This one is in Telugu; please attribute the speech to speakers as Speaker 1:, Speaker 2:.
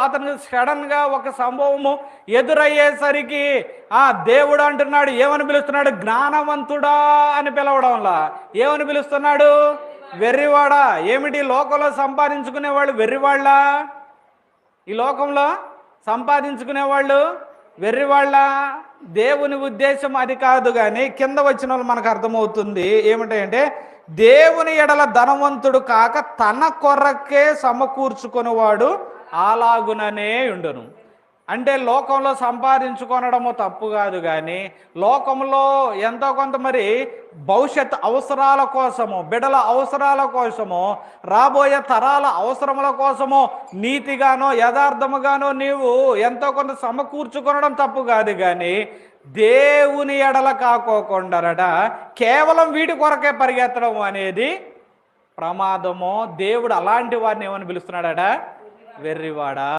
Speaker 1: అతనికి సడన్గా ఒక సంభవము ఎదురయ్యేసరికి దేవుడు అంటున్నాడు, ఏమని పిలుస్తున్నాడు? జ్ఞానవంతుడా అని పిలవడంలా ఏమని పిలుస్తున్నాడు? వెర్రివాడా. ఏమిటి, లోకంలో సంపాదించుకునే వాళ్ళు వెర్రివాళ్ళ? ఈ లోకంలో సంపాదించుకునేవాళ్ళు వెర్రివాళ్ళ? దేవుని ఉద్దేశం అది కాదు. కానీ కింద వచ్చిన వాళ్ళు మనకు అర్థమవుతుంది ఏమిటంటే, దేవుని ఎడల ధనవంతుడు కాక తన కొరకే సమకూర్చుకునేవాడు అలాగుననే ఉండును. అంటే లోకంలో సంపాదించుకొనడము తప్పు కాదు, కానీ లోకంలో ఎంతో కొంత మరి భవిష్యత్ అవసరాల కోసము, బిడల అవసరాల కోసము, రాబోయే తరాల అవసరముల కోసము నీతిగానో యథార్థముగానో నీవు ఎంతో కొంత సమకూర్చుకొనడం తప్పు కాదు, కానీ దేవుని ఎడల కాకోకుండారట కేవలం వీటి కొరకే పరిగెత్తడం అనేది ప్రమాదము. దేవుడు అలాంటి వారిని ఏమని పిలుస్తున్నాడట? వెర్రివాడా.